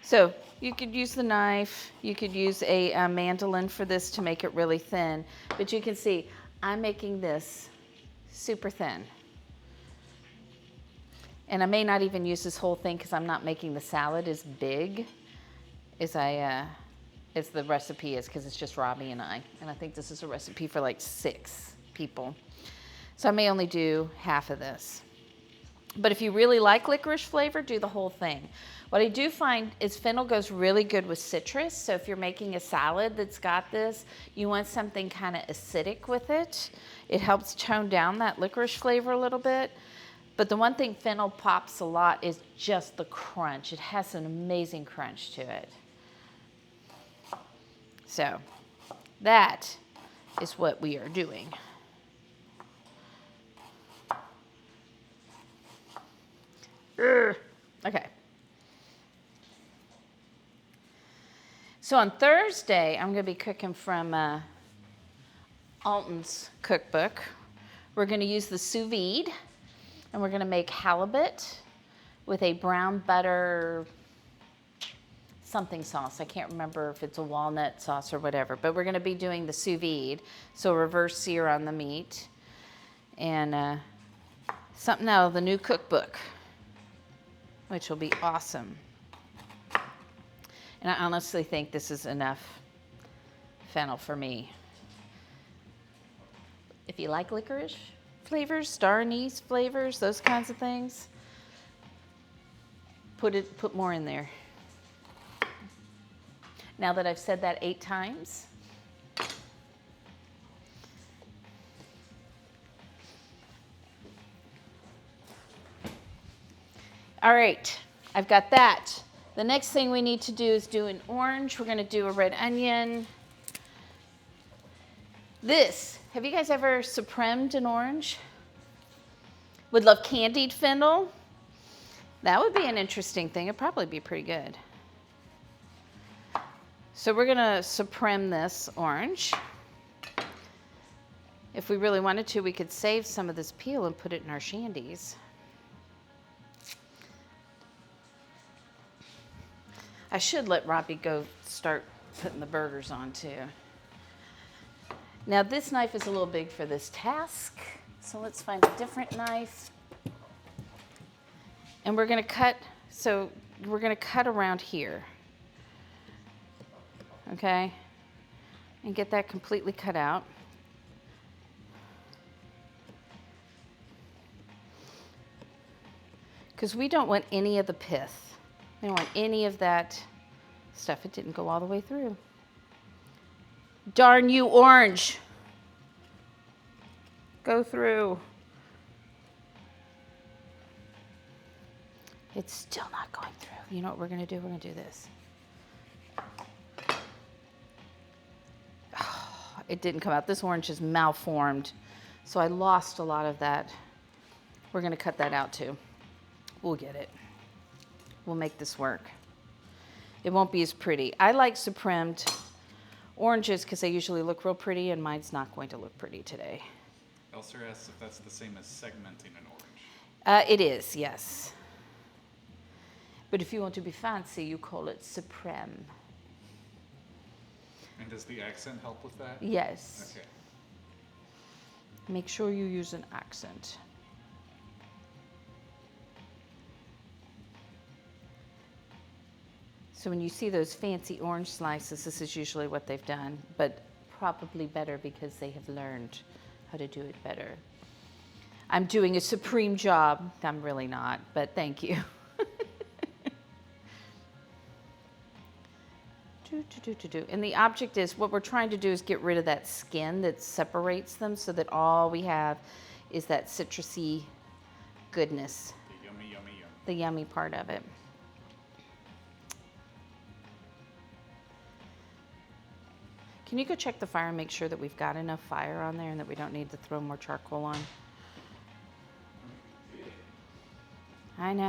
So you could use the knife, you could use a mandolin for this to make it really thin, but you can see I'm making this super thin. And I may not even use this whole thing because I'm not making the salad as big as as the recipe is, because it's just Robbie and I. And I think this is a recipe for like 6 people. So I may only do half of this. But if you really like licorice flavor, do the whole thing. What I do find is fennel goes really good with citrus. So if you're making a salad that's got this, you want something kind of acidic with it. It helps tone down that licorice flavor a little bit. But the one thing fennel pops a lot is just the crunch. It has an amazing crunch to it. So that is what we are doing. Okay. So on Thursday, I'm going to be cooking from Alton's cookbook. We're going to use the sous vide, and we're going to make halibut with a brown butter something sauce. I can't remember if it's a walnut sauce or whatever, but we're going to be doing the sous vide, so reverse sear on the meat, and something out of the new cookbook, which will be awesome. And I honestly think this is enough fennel for me. If you like licorice flavors, star anise flavors, those kinds of things, put more in there. Now that I've said that 8 times, all right, I've got that. The next thing we need to do is do an orange. We're going to do a red onion. This, have you guys ever supremed an orange? Would love candied fennel. That would be an interesting thing. It'd probably be pretty good. So we're going to supreme this orange. If we really wanted to, we could save some of this peel and put it in our shandies. I should let Robbie go start putting the burgers on too. Now this knife is a little big for this task, so let's find a different knife. And we're going to cut, so we're going to cut around here. Okay? And get that completely cut out. Because we don't want any of the pith. We don't want any of that stuff. It didn't go all the way through. Darn you, orange. Go through. It's still not going through. You know what we're going to do? We're going to do this. Oh, it didn't come out. This orange is malformed. So I lost a lot of that. We're going to cut that out too. We'll get it. We'll make this work. It won't be as pretty. I like supremed oranges because they usually look real pretty, and mine's not going to look pretty today. Elser asks if that's the same as segmenting an orange. It is, yes. But if you want to be fancy, you call it supreme. And does the accent help with that? Yes. Okay. Make sure you use an accent. So when you see those fancy orange slices, this is usually what they've done, but probably better because they have learned how to do it better. I'm doing a supreme job. I'm really not, but thank you. And the object is, what we're trying to do is get rid of that skin that separates them so that all we have is that citrusy goodness. The yummy, yummy, yum. The yummy part of it. Can you go check the fire and make sure that we've got enough fire on there and that we don't need to throw more charcoal on? I know.